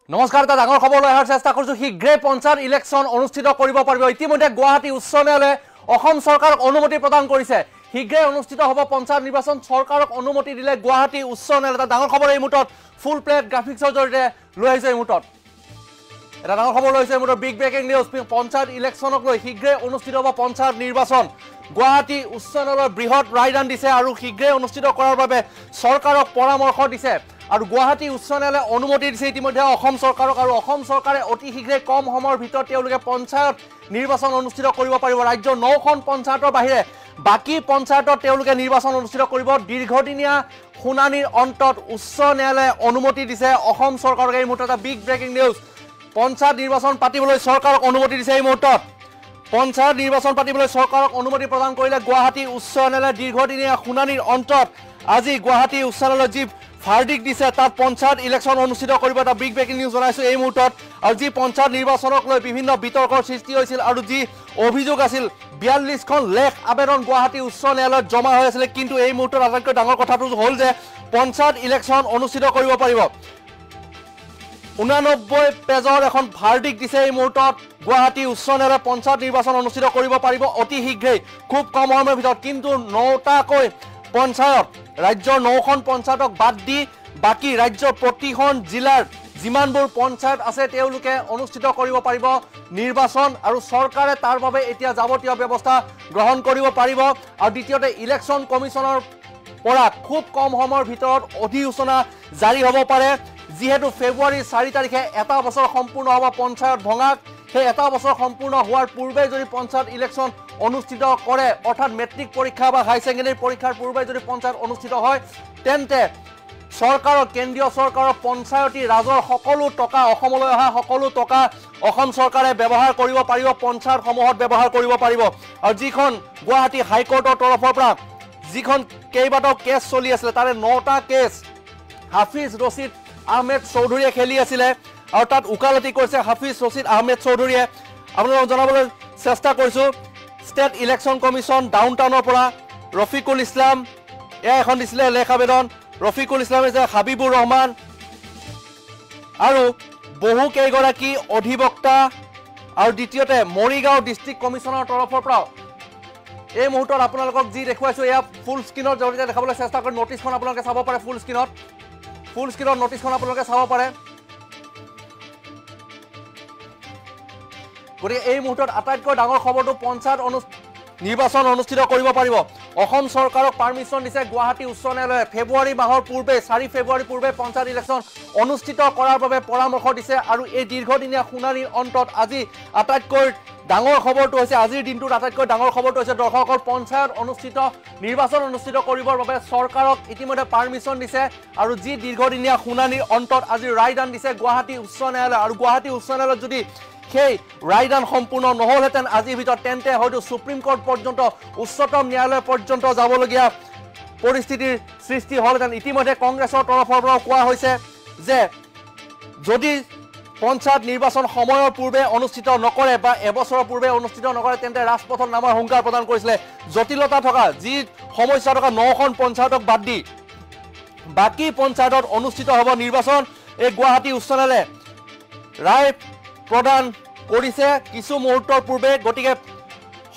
নমস্কাৰ, এটা ডাঙৰ খবৰ লৈ অহাৰ চেষ্টা কৰিছোঁ। শীঘ্ৰে পঞ্চায়ত ইলেকশ্যন অনুষ্ঠিত কৰিব পাৰিব। ইতিমধ্যে গুৱাহাটী উচ্চ ন্যায়ালয়ে অসম চৰকাৰক অনুমতি প্ৰদান কৰিছে। শীঘ্ৰে অনুষ্ঠিত হ'ব পঞ্চায়ত নিৰ্বাচন। চৰকাৰক অনুমতি দিলে গুৱাহাটী উচ্চ ন্যায়ালয়। এটা ডাঙৰ খবৰ এই মুহূৰ্তত ফুল প্লেট গ্ৰাফিক্সৰ জৰিয়তে লৈ আহিছে। এই মুহূৰ্তত এটা ডাঙৰ খবৰ লৈ আহিছে। এই মুহূৰ্তত বিগ ব্ৰেকিং নিউজ। পঞ্চায়ত ইলেকশ্যনক লৈ শীঘ্ৰে অনুষ্ঠিত হ'ব পঞ্চায়ত নিৰ্বাচন। গুৱাহাটী উচ্চ ন্যায়ালয়ৰ বৃহৎ ৰায়দান দিছে আৰু শীঘ্ৰে অনুষ্ঠিত কৰাৰ বাবে চৰকাৰক পৰামৰ্শ দিছে আৰু গুৱাহাটী উচ্চ ন্যায়ালয়ে অনুমতি দিছে ইতিমধ্যে অসম চৰকাৰক। আৰু অসম চৰকাৰে অতি শীঘ্ৰে কম সময়ৰ ভিতৰত তেওঁলোকে পঞ্চায়ত নিৰ্বাচন অনুষ্ঠিত কৰিব পাৰিব। ৰাজ্যৰ 9খন পঞ্চায়তৰ বাহিৰে বাকী পঞ্চায়তত তেওঁলোকে নিৰ্বাচন অনুষ্ঠিত কৰিব। দীৰ্ঘদিনীয়া শুনানিৰ অন্তত উচ্চ ন্যায়ালয়ে অনুমতি দিছে অসম চৰকাৰক। এই মুহূৰ্তত এটা বিগ ব্ৰেকিং নিউজ। পঞ্চায়ত নিৰ্বাচন পাতিবলৈ চৰকাৰক অনুমতি দিছে। এই মুহূৰ্তত পঞ্চায়ত নিৰ্বাচন পাতিবলৈ চৰকাৰক অনুমতি প্ৰদান কৰিলে গুৱাহাটী উচ্চ ন্যায়ালয়ে। দীৰ্ঘদিনীয়া শুনানিৰ অন্তত আজি গুৱাহাটী উচ্চ ন্যায়ালয়ে যি ভাৰ্ডিক দিছে তাত পঞ্চায়ত ইলেকশ্যন অনুষ্ঠিত কৰিব। এটা বিগ ব্ৰেকিং নিউজ জনাইছোঁ এই মুহূৰ্তত। আৰু যি পঞ্চায়ত নিৰ্বাচনক লৈ বিভিন্ন বিতৰ্কৰ সৃষ্টি হৈছিল আৰু যি অভিযোগ আছিল 42খন লেখ আবেদন গুৱাহাটী উচ্চ ন্যায়ালয়ত জমা হৈ আছিলে, কিন্তু এই মুহূৰ্তত আটাইতকৈ ডাঙৰ কথাটো হ'ল যে পঞ্চায়ত ইলেকশ্যন অনুষ্ঠিত কৰিব পাৰিব। 89 পেজৰ এখন ভাৰ্ডিক দিছে এই মুহূৰ্তত গুৱাহাটী উচ্চ ন্যায়ালয়ে। পঞ্চায়ত নিৰ্বাচন অনুষ্ঠিত কৰিব পাৰিব অতি শীঘ্ৰেই, খুব কম সময়ৰ ভিতৰত। কিন্তু 9টাকৈ পঞ্চায়ত, ৰাজ্যৰ 9খন পঞ্চায়তক বাদ দি বাকী ৰাজ্যৰ প্ৰতিখন জিলাৰ যিমানবোৰ পঞ্চায়ত আছে তেওঁলোকে অনুষ্ঠিত কৰিব পাৰিব নিৰ্বাচন। আৰু চৰকাৰে তাৰ বাবে এতিয়া যাৱতীয় ব্যৱস্থা গ্ৰহণ কৰিব পাৰিব। আৰু দ্বিতীয়তে ইলেকশ্যন কমিশ্যনৰ পৰা খুব কম সময়ৰ ভিতৰত অধিসূচনা জাৰি হ'ব পাৰে। যিহেতু ফেব্ৰুৱাৰী 4 তাৰিখে এটা বছৰ সম্পূৰ্ণ হ'ব পঞ্চায়ত ভঙাক। সেই এটা বছৰ সম্পূৰ্ণ হোৱাৰ পূৰ্বে যদি পঞ্চায়ত ইলেকশ্যন অনুষ্ঠিত কৰে, অৰ্থাৎ মেট্ৰিক পৰীক্ষা বা হাই ছেকেণ্ডেৰী পৰীক্ষাৰ পূৰ্বে যদি পঞ্চায়ত অনুষ্ঠিত হয়, তেন্তে চৰকাৰৰ, কেন্দ্ৰীয় চৰকাৰৰ পঞ্চায়তী ৰাজৰ সকলো টকা, অসমলৈ অহা সকলো টকা অসম চৰকাৰে ব্যৱহাৰ কৰিব পাৰিব, পঞ্চায়তসমূহত ব্যৱহাৰ কৰিব পাৰিব। আৰু যিখন গুৱাহাটী হাইকোৰ্টৰ তৰফৰ পৰা যিখন কেইবাটাও কেছ চলি আছিলে, তাৰে 9টা কেছ হাফিজ ৰছিদ আহমেদ চৌধুৰীয়ে খেলি আছিলে আৰু তাত ওকালতি কৰিছে হাফিজ ৰছিদ আহমেদ চৌধুৰীয়ে। আপোনালোকক জনাবলৈ চেষ্টা কৰিছোঁ, ষ্টেট ইলেকশ্যন কমিশ্যন ডাউন টাউনৰ পৰা ৰফিকুল ইছলাম, এয়া এখন দিছিলে লেখ আবেদন। ৰফিকুল ইছলাম হৈছে হাবিবুৰ ৰহমান আৰু বহু কেইগৰাকী অধিবক্তা। আৰু দ্বিতীয়তে মৰিগাঁও ডিষ্ট্ৰিক্ট কমিশ্যনৰ তৰফৰ পৰা এই মুহূৰ্তত আপোনালোকক যি দেখুৱাইছোঁ এয়া ফুল স্ক্ৰীনৰ জৰিয়তে দেখাবলৈ চেষ্টা কৰিম। নটিছখন আপোনালোকে চাব পাৰে ফুল স্ক্ৰীনত নটিছখন আপোনালোকে চাব পাৰে। গতিকে এই মুহূৰ্তত আটাইতকৈ ডাঙৰ খবৰটো পঞ্চায়ত নিৰ্বাচন অনুষ্ঠিত কৰিব পাৰিব। অসম চৰকাৰক পাৰ্মিশ্যন দিছে গুৱাহাটী উচ্চ ন্যায়ালয়ে। ফেব্ৰুৱাৰী মাহৰ পূৰ্বে 4 ফেব্ৰুৱাৰীৰ পূৰ্বে পঞ্চায়ত ইলেকশ্যন অনুষ্ঠিত কৰাৰ বাবে পৰামৰ্শ দিছে। আৰু এই দীৰ্ঘদিনীয়া শুনানিৰ অন্তত আজি আটাইতকৈ ডাঙৰ খবৰটো হৈছে, আজিৰ দিনটোত আটাইতকৈ ডাঙৰ খবৰটো হৈছে দৰ্শকসকল, পঞ্চায়ত নিৰ্বাচন অনুষ্ঠিত কৰিবৰ বাবে চৰকাৰক ইতিমধ্যে পাৰ্মিশ্যন দিছে। আৰু যি দীৰ্ঘদিনীয়া শুনানিৰ অন্তত আজি ৰায়দান দিছে গুৱাহাটী উচ্চ ন্যায়ালয়ে। আৰু গুৱাহাটী উচ্চ ন্যায়ালয়ত যদি সেই ৰায়দান সম্পূৰ্ণ নহ'লহেঁতেন আজিৰ ভিতৰত, তেন্তে হয়তো সুপ্ৰিম কোৰ্ট পৰ্যন্ত, উচ্চতম ন্যায়ালয় পৰ্যন্ত যাবলগীয়া পৰিস্থিতিৰ সৃষ্টি হ'লহেঁতেন। ইতিমধ্যে কংগ্ৰেছৰ তৰফৰ পৰাও কোৱা হৈছে যে যদি পঞ্চায়ত নিৰ্বাচন সময়ৰ পূৰ্বে অনুষ্ঠিত নকৰে বা এবছৰৰ পূৰ্বে অনুষ্ঠিত নকৰে, তেন্তে ৰাজপথত নামাৰ হুংকাৰ প্ৰদান কৰিছিলে। জটিলতা থকা, যি সমস্যা থকা 9খন পঞ্চায়তক বাদ দি বাকী পঞ্চায়তত অনুষ্ঠিত হ'ব নিৰ্বাচন। এই গুৱাহাটী উচ্চ ন্যায়ালয়ে ৰায় প্ৰদান কৰিছে কিছু মুহূৰ্তৰ পূৰ্বে। গতিকে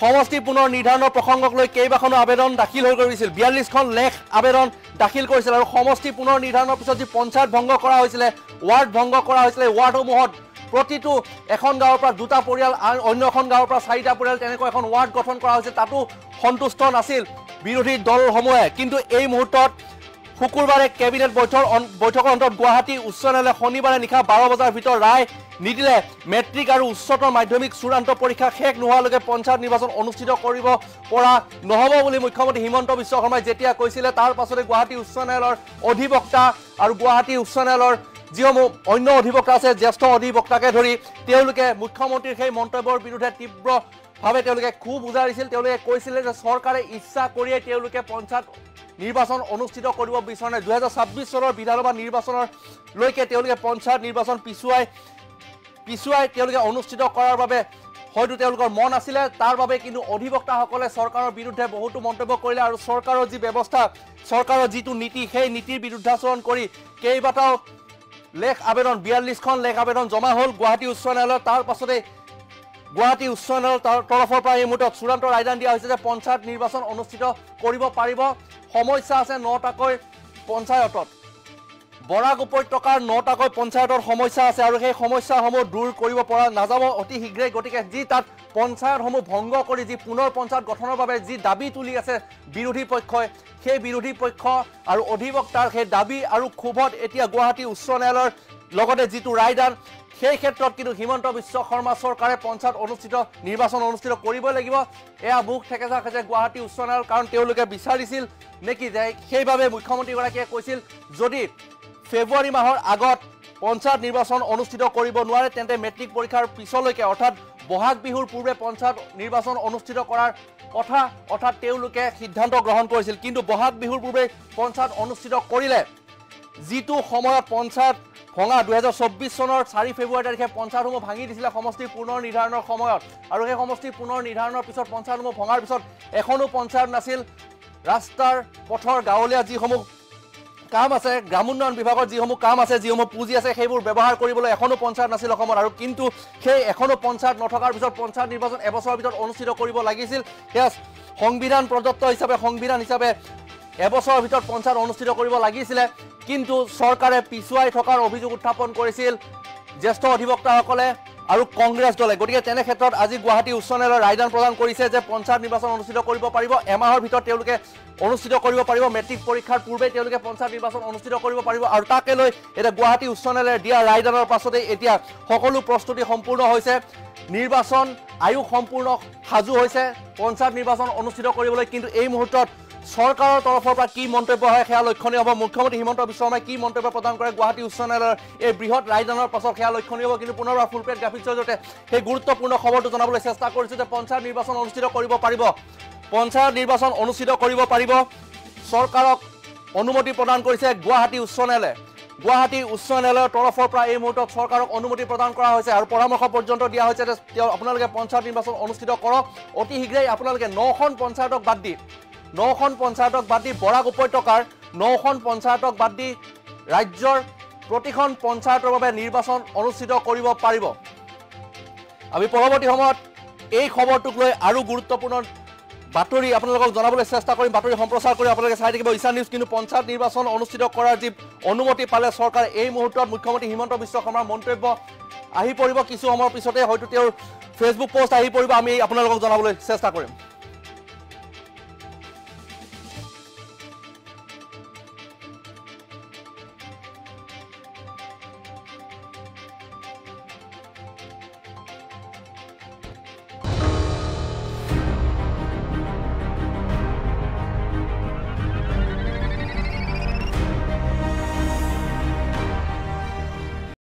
সমষ্টি পুনৰ নিৰ্ধাৰণৰ প্ৰসংগক লৈ কেইবাখনো আবেদন দাখিল হৈ কৰিছিল, 42খন লেখ আবেদন দাখিল কৰিছিল। আৰু সমষ্টি পুনৰ নিৰ্ধাৰণৰ পিছত যি পঞ্চায়ত ভংগ কৰা হৈছিলে, ৱাৰ্ড ভংগ কৰা হৈছিলে, ৱাৰ্ডসমূহত প্ৰতিটো এখন গাঁৱৰ পৰা 2টা পৰিয়াল, অন্য এখন গাঁৱৰ পৰা 4টা পৰিয়াল, তেনেকৈ এখন ৱাৰ্ড গঠন কৰা হৈছিল। তাতো সন্তুষ্ট নাছিল বিৰোধী দলসমূহে। কিন্তু এই মুহূৰ্তত শুকুৰবাৰে কেবিনেট বৈঠকৰ অন্তত গুৱাহাটী উচ্চ ন্যায়ালয়ে শনিবাৰে নিশা 12 বজাৰ ভিতৰত ৰায় নিদিলে মেট্ৰিক আৰু উচ্চতৰ মাধ্যমিক চূড়ান্ত পৰীক্ষা শেষ নোহোৱালৈকে পঞ্চায়ত নিৰ্বাচন অনুষ্ঠিত কৰিব পৰা নহ'ব বুলি মুখ্যমন্ত্ৰী হিমন্ত বিশ্ব শৰ্মাই যেতিয়া কৈছিলে, তাৰ পাছতে গুৱাহাটী উচ্চ ন্যায়ালয়ৰ অধিবক্তা আৰু গুৱাহাটী উচ্চ ন্যায়ালয়ৰ যিসমূহ অন্য অধিবক্তা আছে, জ্যেষ্ঠ অধিবক্তাকে ধৰি, তেওঁলোকে মুখ্যমন্ত্ৰীৰ সেই মন্তব্যৰ বিৰুদ্ধে তীব্ৰভাৱে তেওঁলোকে ক্ষোভ উজাৰিছিল। তেওঁলোকে কৈছিলে যে চৰকাৰে ইচ্ছা কৰিয়েই তেওঁলোকে পঞ্চায়ত নিৰ্বাচন অনুষ্ঠিত কৰিব বিচৰা নাই। 2026 চনৰ বিধানসভা নিৰ্বাচনলৈকে তেওঁলোকে পঞ্চায়ত নিৰ্বাচন পিছুৱাই তেওঁলোকে অনুষ্ঠিত কৰাৰ বাবে হয়তো তেওঁলোকৰ মন আছিলে। তাৰ বাবে কিন্তু অধিবক্তাসকলে চৰকাৰৰ বিৰুদ্ধে বহুতো মন্তব্য কৰিলে আৰু চৰকাৰৰ যি ব্যৱস্থা, চৰকাৰৰ যিটো নীতি, সেই নীতিৰ বিৰুদ্ধাচৰণ কৰি কেইবাটাও লেখ আবেদন 42খন লেখ আবেদন জমা হ'ল গুৱাহাটী উচ্চ ন্যায়ালয়ত। তাৰ পাছতে গুৱাহাটী উচ্চ ন্যায়ালয়ৰ তৰফৰ পৰা এই মুহূৰ্তত চূড়ান্ত ৰায়দান দিয়া হৈছে যে পঞ্চায়ত নিৰ্বাচন অনুষ্ঠিত কৰিব পাৰিব। সমস্যা আছে 9টাকৈ পঞ্চায়তত, বৰাক উপত্যকাৰ 9টাকৈ পঞ্চায়তৰ সমস্যা আছে আৰু সেই সমস্যাসমূহ দূৰ কৰিব পৰা নাযাব অতি শীঘ্ৰেই। গতিকে যি তাত পঞ্চায়তসমূহ ভংগ কৰি যি পুনৰ পঞ্চায়ত গঠনৰ বাবে যি দাবী তুলি আছে বিৰোধী পক্ষই, সেই বিৰোধী পক্ষ আৰু অধিবক্তাৰ সেই দাবী আৰু ক্ষোভত এতিয়া গুৱাহাটী উচ্চ ন্যায়ালয়ৰ লগতে যিটো ৰায়দান, সেই ক্ষেত্ৰত কিন্তু হিমন্ত বিশ্ব শৰ্মা চৰকাৰে পঞ্চায়ত নিৰ্বাচন অনুষ্ঠিত কৰিবই লাগিব। এয়া বুক ঠেকেচা খাইছে গুৱাহাটী উচ্চ ন্যায়ালয়, কাৰণ তেওঁলোকে বিচাৰিছিল নেকি যে সেইবাবে মুখ্যমন্ত্ৰীগৰাকীয়ে কৈছিল যদি ফেব্ৰুৱাৰী মাহৰ আগত পঞ্চায়ত নিৰ্বাচন অনুষ্ঠিত কৰিব নোৱাৰে তেন্তে মেট্ৰিক পৰীক্ষাৰ পিছলৈকে অৰ্থাৎ বহাগ বিহুৰ পূৰ্বে পঞ্চায়ত নিৰ্বাচন অনুষ্ঠিত কৰাৰ কথা অৰ্থাৎ তেওঁলোকে সিদ্ধান্ত গ্ৰহণ কৰিছিল। কিন্তু বহাগ বিহুৰ পূৰ্বে পঞ্চায়ত অনুষ্ঠিত কৰিলে যিটো সময়ত পঞ্চায়ত ভঙা 2024 চনৰ 4 ফেব্ৰুৱাৰী তাৰিখে পঞ্চায়তসমূহ ভাঙি দিছিলে সমষ্টিৰ পুনৰ নিৰ্ধাৰণৰ সময়ত, আৰু সেই সমষ্টিৰ পুনৰ নিৰ্ধাৰণৰ পিছত পঞ্চায়তসমূহ ভঙাৰ পিছত এখনো পঞ্চায়ত নাছিল। ৰাস্তাৰ পথৰ গাঁৱলীয়া যিসমূহ কাম আছে, গ্ৰামোন্নয়ন বিভাগৰ যিসমূহ কাম আছে, যিসমূহ পুঁজি আছে, সেইবোৰ ব্যৱহাৰ কৰিবলৈ এখনো পঞ্চায়ত নাছিল অসমত। আৰু কিন্তু সেই এখনো পঞ্চায়ত নথকাৰ পিছত পঞ্চায়ত নিৰ্বাচন এবছৰৰ ভিতৰত অনুষ্ঠিত কৰিব লাগিছিল। সেয়া সংবিধান প্ৰদত্ত হিচাপে এবছৰৰ ভিতৰত পঞ্চায়ত অনুষ্ঠিত কৰিব লাগিছিলে। কিন্তু চৰকাৰে পিছুৱাই থকাৰ অভিযোগ উত্থাপন কৰিছিল জ্যেষ্ঠ অধিবক্তাসকলে আৰু কংগ্ৰেছ দলে। গতিকে তেনে ক্ষেত্ৰত আজি গুৱাহাটী উচ্চ ন্যায়ালয়ে ৰায়দান প্ৰদান কৰিছে যে পঞ্চায়ত নিৰ্বাচন অনুষ্ঠিত কৰিব পাৰিব, এমাহৰ ভিতৰত তেওঁলোকে অনুষ্ঠিত কৰিব পাৰিব। মেট্ৰিক পৰীক্ষাৰ পূৰ্বে তেওঁলোকে পঞ্চায়ত নিৰ্বাচন অনুষ্ঠিত কৰিব পাৰিব। আৰু তাকে লৈ এতিয়া গুৱাহাটী উচ্চ ন্যায়ালয়ে দিয়া ৰায়দানৰ পাছতেই এতিয়া সকলো প্ৰস্তুতি সম্পূৰ্ণ হৈছে, নিৰ্বাচন আয়োগ সম্পূৰ্ণ সাজু হৈছে পঞ্চায়ত নিৰ্বাচন অনুষ্ঠিত কৰিবলৈ। কিন্তু এই মুহূৰ্তত চৰকাৰৰ তৰফৰ পৰা কি মন্তব্য হয় সেয়া লক্ষণীয় হ'ব। মুখ্যমন্ত্ৰী হিমন্ত বিশ্ব শৰ্মাই কি মন্তব্য প্ৰদান কৰে গুৱাহাটী উচ্চ ন্যায়ালয়ৰ এই বৃহৎ ৰায়দানৰ পাছত সেয়া লক্ষণীয় হ'ব। কিন্তু পুনৰবাৰ ফুলপ্লেট গ্ৰাফিক্সৰ জৰিয়তে সেই গুৰুত্বপূৰ্ণ খবৰটো জনাবলৈ চেষ্টা কৰিছোঁ যে পঞ্চায়ত নিৰ্বাচন অনুষ্ঠিত কৰিব পাৰিব, পঞ্চায়ত নিৰ্বাচন অনুষ্ঠিত কৰিব পাৰিব। চৰকাৰক অনুমতি প্ৰদান কৰিছে গুৱাহাটী উচ্চ ন্যায়ালয়ে। গুৱাহাটী উচ্চ ন্যায়ালয়ৰ তৰফৰ পৰা এই মুহূৰ্তত চৰকাৰক অনুমতি প্ৰদান কৰা হৈছে আৰু পৰামৰ্শ পৰ্যন্ত দিয়া হৈছে যে আপোনালোকে পঞ্চায়ত নিৰ্বাচন অনুষ্ঠিত কৰক। অতি শীঘ্ৰেই আপোনালোকে 9খন পঞ্চায়তক বাদ দি বৰাক উপত্যকাৰ 9খন পঞ্চায়তক বাদ দি ৰাজ্যৰ প্ৰতিখন পঞ্চায়তৰ বাবে নিৰ্বাচন অনুষ্ঠিত কৰিব পাৰিব। আমি পৰৱৰ্তী সময়ত এই খবৰটোক লৈ আৰু গুৰুত্বপূৰ্ণ বাতৰি আপোনালোকক জনাবলৈ চেষ্টা কৰিম, বাতৰি সম্প্ৰচাৰ কৰি আপোনালোকে চাই থাকিব ঈশান নিউজ। কিন্তু পঞ্চায়ত নিৰ্বাচন অনুষ্ঠিত কৰাৰ যি অনুমতি পালে চৰকাৰে, এই মুহূৰ্তত মুখ্যমন্ত্ৰী হিমন্ত বিশ্ব শৰ্মাৰ মন্তব্য আহি পৰিব। কিছু সময়ৰ পিছতে হয়তো তেওঁৰ ফেচবুক পোষ্ট আহি পৰিব, আমি আপোনালোকক জনাবলৈ চেষ্টা কৰিম।